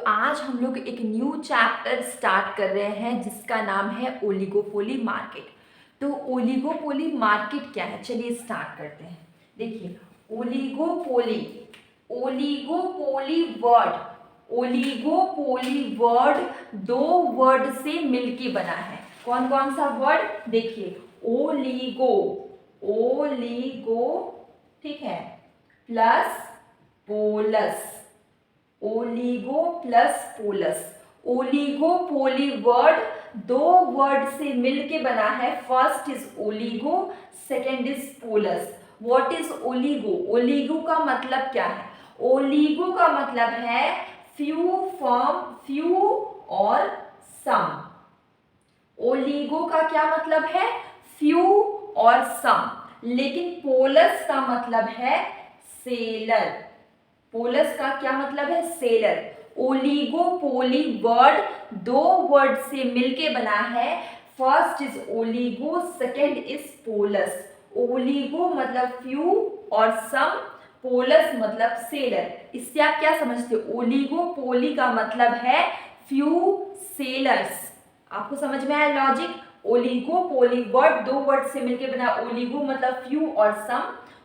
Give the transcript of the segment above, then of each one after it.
आज हम लोग एक न्यू चैप्टर स्टार्ट कर रहे हैं जिसका नाम है ओलिगोपोली मार्केट। तो ओलिगोपोली मार्केट क्या है, चलिए स्टार्ट करते हैं। देखिए, ओलिगोपोली ओलिगोपोली वर्ड दो वर्ड से मिलके बना है। कौन कौन सा वर्ड? देखिए, ओलिगो, ठीक है, plus polus, oligo plus polus. Oligopoly word दो वर्ड से मिलके बना है। First is oligo, second is polus. What is oligo? Oligo का मतलब क्या है? ओलिगो का मतलब है फ्यू और सम। ओलिगो का क्या मतलब है? फ्यू और सम। लेकिन पोलस का मतलब है सेलर। पोलस का क्या मतलब है? सेलर। ओलिगोपोली वर्ड दो वर्ड से मिलके बना है। First is oligo, second is polus. Oligo मतलब फ्यू और सम, पोलस मतलब सेलर। इससे आप क्या समझते हो? ओलिगोपोली का मतलब है फ्यू सेलर्स। आपको समझ में आया लॉजिक? ओलिगोपोली वर्ड दो वर्ड से मिलके बना। ओलिगो मतलब फ्यू और सम,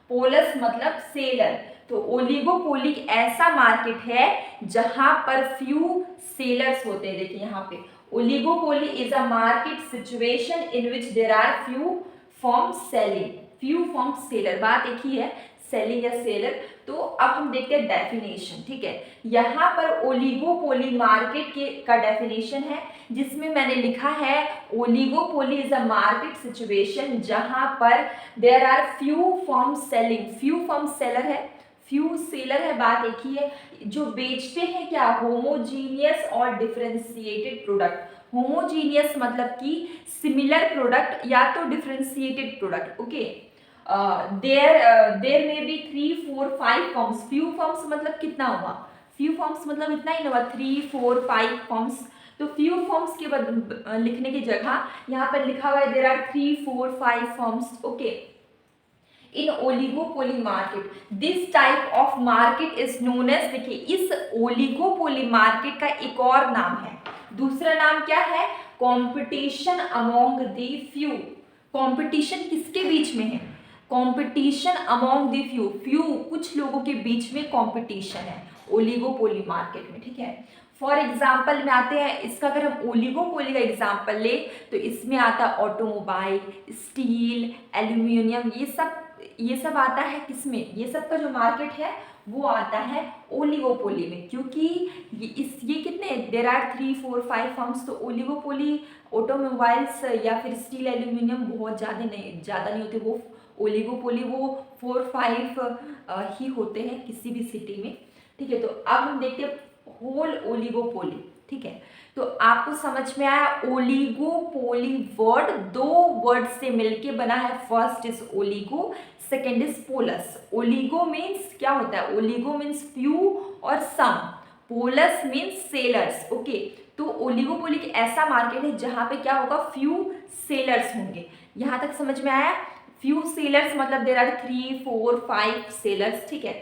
पोलस मतलब सेलर। तो ओलिगोपोली ऐसा मार्केट है जहां पर फ्यू सेलर्स होते हैं। देखिए यहाँ पे, oligopoly is a market situation in which there are few firm selling, few firm seller. बात एक ही है, सेलिंग या सेलर। तो अब हम देखते हैं डेफिनेशन, ठीक है। यहाँ पर ओलिगोपोली मार्केट के का डेफिनेशन है जिसमें मैंने लिखा है oligopoly is a market situation जहां पर there are few firm selling, few firm seller है, फ्यू सेलर है, बात एक ही है, जो बेचते हैं क्या? होमोजीनियस और डिफरेंशिएटेड प्रोडक्ट। होमोजीनियस मतलब कि सिमिलर प्रोडक्ट या तो डिफरेंशिएटेड प्रोडक्ट। ओके, देयर में बी 3, 4, 5 फॉर्म्स। फ्यू फॉर्म्स मतलब कितना हुआ? फ्यू फॉर्म्स मतलब इतना ही ना हुआ, 3, 4, 5 फॉर्म्स। तो फ्यू फॉर्म्स के बाद लिखने की जगह यहाँ पर लिखा हुआ है there are 3, 4, 5 firms. Okay, in oligopoly market, this type of market is known as, देखिए इस ओलिगोपोली मार्केट का एक और नाम है, दूसरा नाम क्या है? Competition among the few. Competition किसके बीच में है? Competition among the few, few कुछ लोगों के बीच में कंपटीशन है ओलिगोपोली मार्केट में, ठीक है। फॉर एग्जाम्पल में आते हैं, इसका अगर हम ओलिगोपोली का एग्जाम्पल ले तो इसमें आता है ऑटोमोबाइल, स्टील, एल्यूमिनियम, ये सब आता है किसमें? ये सब का जो मार्केट है वो आता है ओलिगोपोली में, क्योंकि ये कितने, देयर आर 3, 4, 5 फर्म्स। तो ओलिगोपोली ऑटोमोबाइल्स या फिर स्टील, एल्यूमिनियम बहुत ज़्यादा नहीं होते, वो ओलिगोपोली वो 4, 5 ही होते हैं किसी भी सिटी में, ठीक है। तो अब हम देखते हैं होल ओलिगोपोली, ठीक है। तो आपको समझ में आया, ओलिगोपोली वर्ड दो वर्ड से मिलके बना है। First is oligo, second is polus. Oligo means क्या होता है? ओलिगो मीन्स फ्यू और some, polus means sellers. Okay, तो ओलिगोपोली एक ऐसा मार्केट है जहां पे क्या होगा? फ्यू सेलर्स होंगे। यहां तक समझ में आया? फ्यू सेलर्स मतलब देयर आर 3, 4, 5 सेलर्स, ठीक है।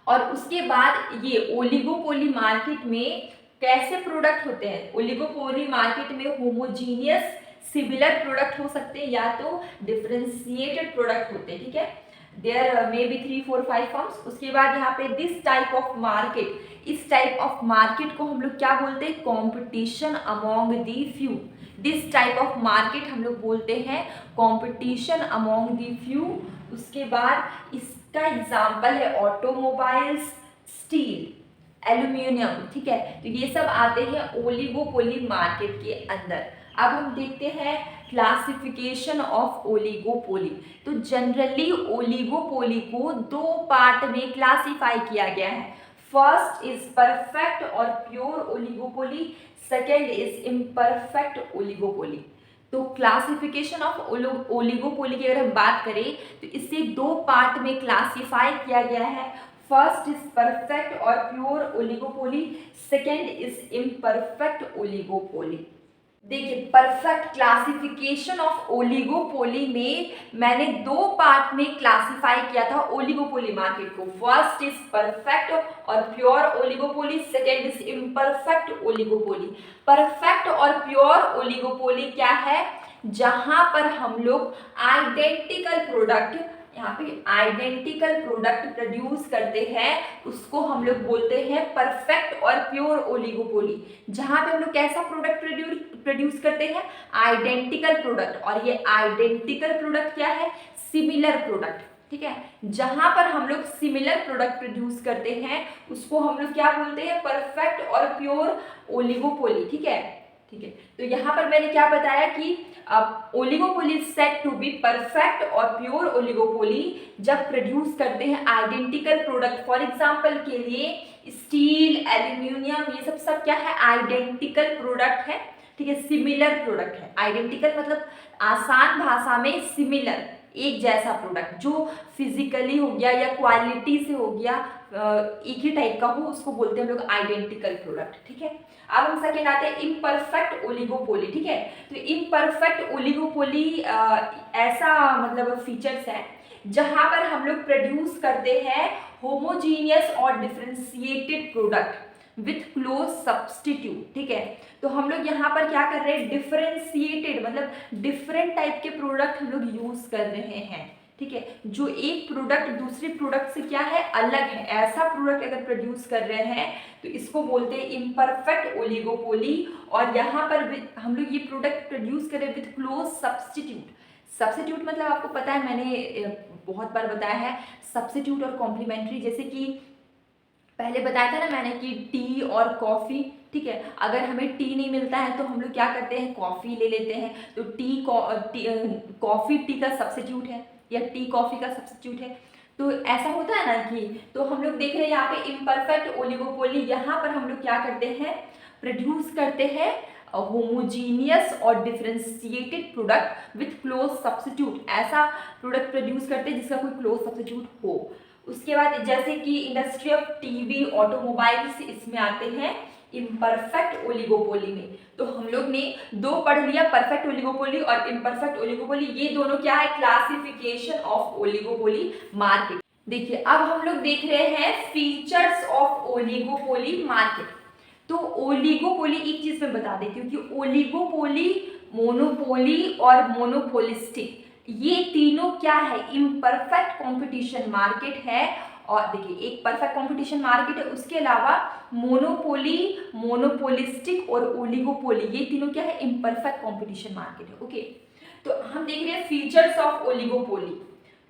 और उसके बाद ये ओलिगोपोली मार्केट में कैसे प्रोडक्ट होते हैं? ओलिगोपोली मार्केट में होमोजीनियस सिमिलर प्रोडक्ट हो सकते हैं या तो डिफरेंशिएटेड प्रोडक्ट होते हैं, ठीक है। There may be 3, 4, 5 firms. उसके बाद यहाँ पे दिस टाइप ऑफ मार्केट, इस टाइप ऑफ मार्केट को हम लोग क्या बोलते हैं? Competition among the few. This type of market हम लोग बोलते हैं कॉम्पिटिशन अमोंग दी फ्यू। उसके बाद इसका एग्जाम्पल है ऑटोमोबाइल्स, स्टील, एल्यूमिनियम, ठीक है। तो ये सब आते हैं ओलिगोपोली मार्केट के अंदर। अब हम देखते हैं क्लासिफिकेशन ऑफ ओलिगोपोली। तो जनरली ओलिगोपोली को दो पार्ट में क्लासिफाई किया गया है। फर्स्ट इज परफेक्ट और pure oligopoly, second is imperfect oligopoly. तो क्लासिफिकेशन ऑफ ओलिगोपोली की अगर हम बात करें तो इसे दो पार्ट में क्लासिफाई किया गया है। फर्स्ट इज परफेक्ट और pure oligopoly, second is imperfect oligopoly. देखिए, परफेक्ट क्लासिफिकेशन ऑफ ओलिगोपोली में मैंने दो पार्ट में क्लासिफाई किया था ओलिगोपोली मार्केट को। फर्स्ट इज परफेक्ट और pure oligopoly, second is imperfect oligopoly. Perfect और प्योर ओलिगोपोली क्या है? जहां पर हम लोग आइडेंटिकल प्रोडक्ट, यहाँ पे आइडेंटिकल प्रोडक्ट प्रोड्यूस करते हैं, उसको हम लोग बोलते हैं परफेक्ट और प्योर ओलिगोपोली। जहां पे हम लोग कैसा प्रोडक्ट प्रोड्यूस करते हैं? Identical product. और ये आइडेंटिकल प्रोडक्ट क्या है? Similar product. ठीक है, जहां पर हम लोग सिमिलर प्रोडक्ट प्रोड्यूस करते हैं उसको हम लोग क्या बोलते हैं? परफेक्ट और प्योर ओलिगोपोली। ठीक है, ठीक है। तो यहाँ पर मैंने क्या बताया कि oligopoly said to be perfect और प्योर ओलिगोपोली जब प्रोड्यूस करते हैं आइडेंटिकल प्रोडक्ट। फॉर एग्जांपल के लिए स्टील, एल्यूमिनियम, ये सब क्या है? आइडेंटिकल प्रोडक्ट है। ठीक है, सिमिलर प्रोडक्ट है। आइडेंटिकल मतलब आसान भाषा में सिमिलर, एक जैसा प्रोडक्ट जो फिजिकली हो गया या क्वालिटी से हो गया, एक ही टाइप का हो, उसको बोलते हैं हम लोग आइडेंटिकल प्रोडक्ट। ठीक है, अब हम सेकेंड आते हैं इम्परफेक्ट ओलिगोपोली। ठीक है, तो इम्परफेक्ट ओलिगोपोली ऐसा मतलब फीचर्स है जहां पर हम लोग प्रोड्यूस करते हैं होमोजीनियस और differentiated product with close substitute. ठीक है, तो हम लोग यहाँ पर क्या कर रहे हैं? डिफरेंशिएटेड मतलब डिफरेंट टाइप के प्रोडक्ट हम लोग यूज कर रहे हैं। ठीक है, जो एक प्रोडक्ट दूसरे प्रोडक्ट से क्या है? अलग है, ऐसा प्रोडक्ट अगर प्रोड्यूस कर रहे हैं तो इसको बोलते हैं इम्परफेक्ट ओलिगोपोली। और यहाँ पर हम लोग ये प्रोडक्ट प्रोड्यूस कर रहे हैं विथ क्लोज सब्सटीट्यूट। सब्सटीट्यूट मतलब आपको पता है, मैंने बहुत बार बताया है, सब्सटीट्यूट और कॉम्प्लीमेंट्री। जैसे कि पहले बताया था ना मैंने कि टी और कॉफ़ी। ठीक है, अगर हमें टी नहीं मिलता है तो हम लोग क्या करते हैं? कॉफ़ी ले लेते हैं। तो कॉफ़ी टी का सब्स्टिट्यूट है या टी कॉफ़ी का सब्स्टिट्यूट है। तो ऐसा होता है ना कि, तो हम लोग देख रहे हैं यहाँ पे इम्परफेक्ट ओलिगोपोली। यहाँ पर हम लोग क्या करते हैं? प्रोड्यूस करते हैं होमोजीनियस और differentiated product with close substitute. ऐसा प्रोडक्ट प्रोड्यूस करते हैं जिसका कोई क्लोज सब्स्टिट्यूट हो। उसके बाद जैसे कि इंडस्ट्री ऑफ टीवी, ऑटोमोबाइल्स, इसमें आते हैं इम्परफेक्ट ओलिगोपोली में। तो हम लोग ने दो पढ़ लिया, परफेक्ट ओलिगोपोली और इम्परफेक्ट ओलिगोपोली। ये दोनों क्या है? Classification of oligopoly market. देखिए, अब हम लोग देख रहे हैं फीचर्स ऑफ ओलिगोपोली मार्केट। तो ओलिगोपोली, एक चीज मैं बता देती हूँ कि ओलिगोपोली, मोनोपोली और मोनोपोलिस्टिक, ये तीनों क्या है? इम्परफेक्ट कंपटीशन मार्केट है। और देखिए, एक परफेक्ट कंपटीशन मार्केट है, उसके अलावा मोनोपोली, मोनोपोलिस्टिक और ओलिगोपोली, ये तीनों क्या है? इम्परफेक्ट कंपटीशन मार्केट है। ओके, तो हम देख रहे हैं फीचर्स ऑफ ओलिगोपोली।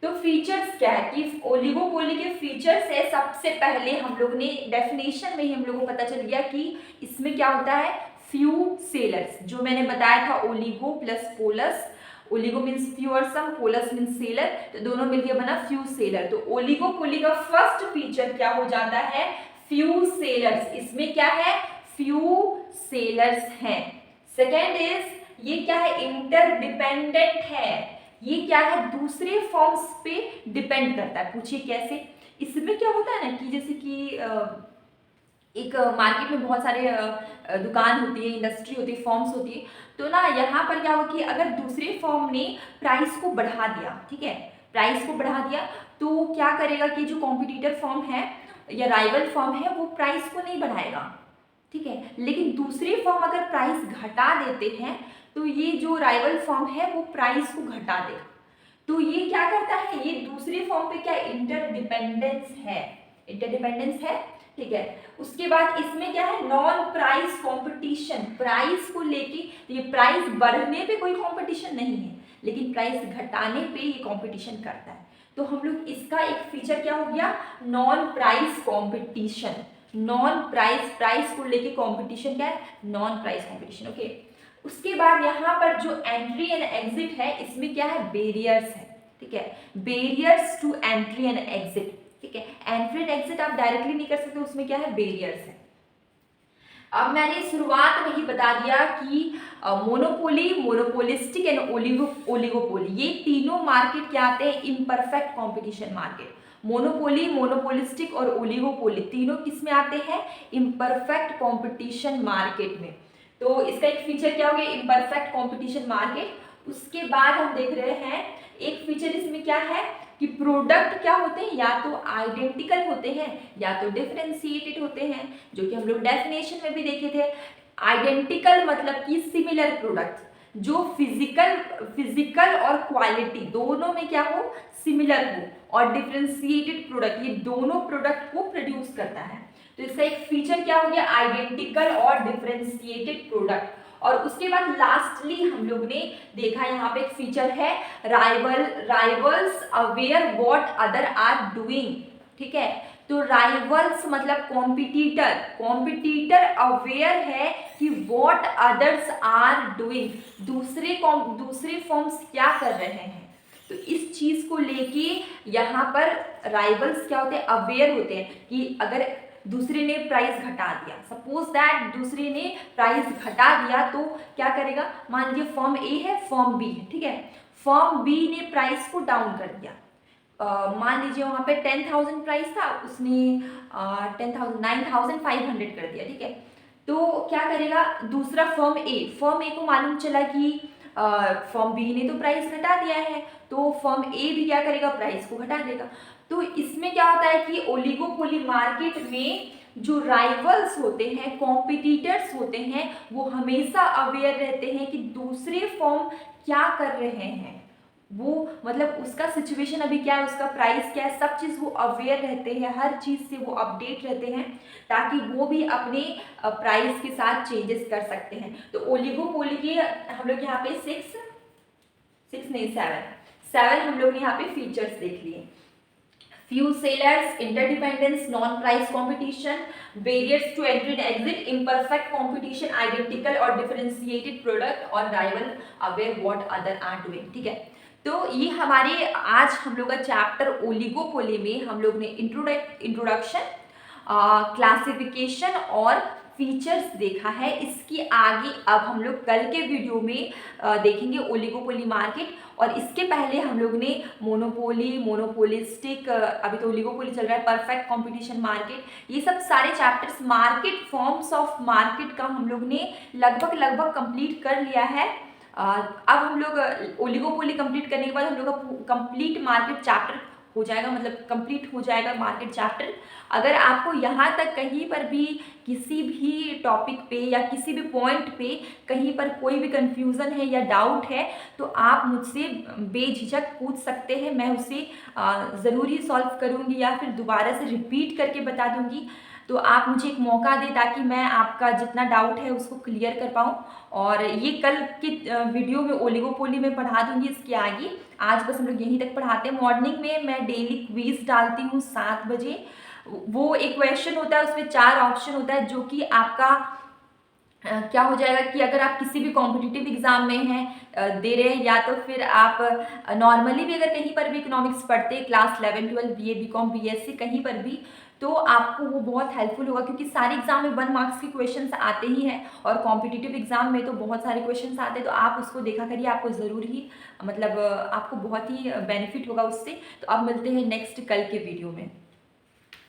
तो फीचर्स क्या है कि ओलिगोपोली के फीचर्स है, सबसे पहले हम लोग ने डेफिनेशन में ही हम लोगों को पता चल गया कि इसमें क्या होता है? Few sellers. जो मैंने बताया था oligo plus polus, oligo means few और सम, पोलस मीन्स सेलर, तो दोनों मिलकर बना फ्यू सेलर। तो ओलिगोपोली का फर्स्ट फीचर क्या हो जाता है? Few sellers. इसमें क्या है? फ्यू सेलर्स हैं। सेकेंड इज, ये क्या है? इंटरडिपेंडेंट है। ये क्या है? दूसरे फॉर्म्स पे डिपेंड करता है। पूछिए कैसे? इसमें क्या होता है ना कि जैसे कि एक मार्केट में बहुत सारे दुकान होती है, इंडस्ट्री होती है, फॉर्म्स होती है, तो ना यहाँ पर क्या हो कि अगर दूसरे फॉर्म ने प्राइस को बढ़ा दिया, ठीक है, प्राइस को बढ़ा दिया, तो क्या करेगा कि जो कॉम्पिटिटर फॉर्म है या राइवल फॉर्म है वो प्राइस को नहीं बढ़ाएगा। ठीक है, लेकिन दूसरे फॉर्म अगर प्राइस घटा देते हैं तो ये जो राइवल फॉर्म है वो प्राइस को घटा देगा। तो ये क्या करता है? ये दूसरे फॉर्म पे क्या? इंटरडिपेंडेंस है, इंटरडिपेंडेंस है। ठीक है, उसके बाद इसमें क्या है? Non price competition. प्राइस को लेके, ये प्राइस बढ़ने पे कोई कंपटीशन नहीं है, लेकिन प्राइस घटाने पे ये कंपटीशन करता है। तो हम लोग इसका एक फीचर क्या हो गया? Non price competition. Non price, price को लेके कंपटीशन क्या है? Non price competition. ओके, उसके बाद यहाँ पर जो एंट्री एंड एग्जिट है, इसमें क्या है? बेरियर्स है। ठीक है, barriers to entry and exit. ठीक है, एंट्री एंड एग्जिट आप डायरेक्टली नहीं कर सकते, उसमें क्या है? बेरियर्स है। अब मैंने शुरुआत में ही बता दिया कि मोनोपोली, मोनोपोलिस्टिक एंड ओलिगोपोली, ये तीनों मार्केट क्या आते हैं? Imperfect competition market. Monopoly, monopolistic और ओलिगोपोली तीनों किस में आते हैं? इम्परफेक्ट कंपटीशन मार्केट में। तो इसका एक फीचर क्या हो गया, इम्परफेक्ट कॉम्पिटिशन मार्केट। उसके बाद हम देख रहे हैं एक फीचर इसमें क्या है कि प्रोडक्ट क्या होते हैं, या तो आइडेंटिकल होते हैं या तो डिफरेंशिएटेड होते हैं, जो कि हम लोग डेफिनेशन में भी देखे थे। आइडेंटिकल मतलब कि सिमिलर प्रोडक्ट, जो फिजिकल और क्वालिटी दोनों में क्या हो, सिमिलर हो, और डिफरेंशिएटेड प्रोडक्ट, ये दोनों प्रोडक्ट को प्रोड्यूस करता है। तो इसका एक फीचर क्या हो गया, आइडेंटिकल और डिफरेंशिएटेड प्रोडक्ट। और उसके बाद लास्टली हम लोग ने देखा यहाँ पे एक फीचर है rivals aware what other are doing, ठीक है। तो राइवल्स मतलब कॉम्पिटिटर अवेयर है कि व्हाट अदर्स आर डूइंग, दूसरे फॉर्म्स क्या कर रहे हैं। तो इस चीज को लेके यहाँ पर राइवल्स क्या होते हैं, अवेयर होते हैं कि अगर दूसरे ने प्राइस घटा दिया, सपोज दैट दूसरे ने प्राइस घटा दिया, तो क्या करेगा, मान लीजिए फर्म ए है, फर्म बी है, ठीक है। फर्म बी ने प्राइस को डाउन कर दिया, मान लीजिए वहाँ पे 10,000 प्राइस था, उसने 9,500 कर दिया, ठीक है। तो क्या करेगा दूसरा फर्म ए को मालूम चला कि फर्म बी ने तो प्राइस घटा दिया है, तो फर्म ए भी क्या करेगा, प्राइस को घटा देगा। तो इसमें क्या होता है कि ओलिगोपोली मार्केट में जो राइवल्स होते हैं, कॉम्पिटिटर्स होते हैं, वो हमेशा अवेयर रहते हैं कि दूसरे फर्म क्या कर रहे हैं, वो मतलब उसका सिचुएशन अभी क्या है, उसका प्राइस क्या है, सब चीज़ वो अवेयर रहते हैं, हर चीज़ से वो अपडेट रहते हैं, ताकि वो भी अपने प्राइस के साथ चेंजेस कर सकते हैं। तो ओलिगोपोली के हम लोग यहाँ पे 7 हम लोग ने यहाँ पे फीचर्स देख लिए। few sellers, interdependence, non-price competition, barriers to entry and exit, imperfect competition, identical और differentiated product, और rival aware what other are doing, ठीक है। तो ये हमारे आज हम लोग का चैप्टर ओलिगोपोली में हम लोग ने इंट्रोडक्शन, क्लासिफिकेशन और फीचर्स देखा है। इसकी आगे अब हम लोग कल के वीडियो में देखेंगे ओलिगोपोली मार्केट, और इसके पहले हम लोग ने मोनोपोलिस्टिक, अभी तो ओलिगोपोली चल रहा है, परफेक्ट कंपटीशन मार्केट, ये सब सारे chapters market, forms of market का हम लोग ने लगभग कंप्लीट कर लिया है। अब हम लोग ओलिगोपोली कंप्लीट करने के बाद हम लोग का कंप्लीट मार्केट चैप्टर हो जाएगा, मतलब कंप्लीट हो जाएगा मार्केट चैप्टर। अगर आपको यहाँ तक कहीं पर भी किसी भी टॉपिक पे या किसी भी पॉइंट पे कहीं पर कोई भी कंफ्यूजन है या डाउट है, तो आप मुझसे बेझिझक पूछ सकते हैं, मैं उसे ज़रूर ही सॉल्व करूँगी या फिर दोबारा से रिपीट करके बता दूँगी। तो आप मुझे एक मौका दें ताकि मैं आपका जितना डाउट है उसको क्लियर कर पाऊँ। और ये कल के वीडियो में ओलिगोपोली में पढ़ा दूँगी, इसके आगे आज बस हम लोग यहीं तक पढ़ाते हैं। मॉर्निंग में मैं डेली क्विज डालती हूँ 7 बजे, वो एक क्वेश्चन होता है, उसमें 4 ऑप्शन होता है, जो कि आपका क्या हो जाएगा कि अगर आप किसी भी कॉम्पिटिटिव एग्जाम में हैं, दे रहे हैं, या तो फिर आप नॉर्मली भी अगर कहीं पर भी इकोनॉमिक्स पढ़ते हैं, क्लास 11, 12, BA, BCom, BSc कहीं पर भी, तो आपको वो बहुत हेल्पफुल होगा, क्योंकि सारे एग्जाम में 1 मार्क्स के क्वेश्चंस आते ही हैं, और कॉम्पिटिटिव एग्जाम में तो बहुत सारे क्वेश्चंस आते हैं। तो आप उसको देखा करिए, आपको ज़रूर ही मतलब आपको बहुत ही बेनिफिट होगा उससे। तो अब मिलते हैं नेक्स्ट कल के वीडियो में।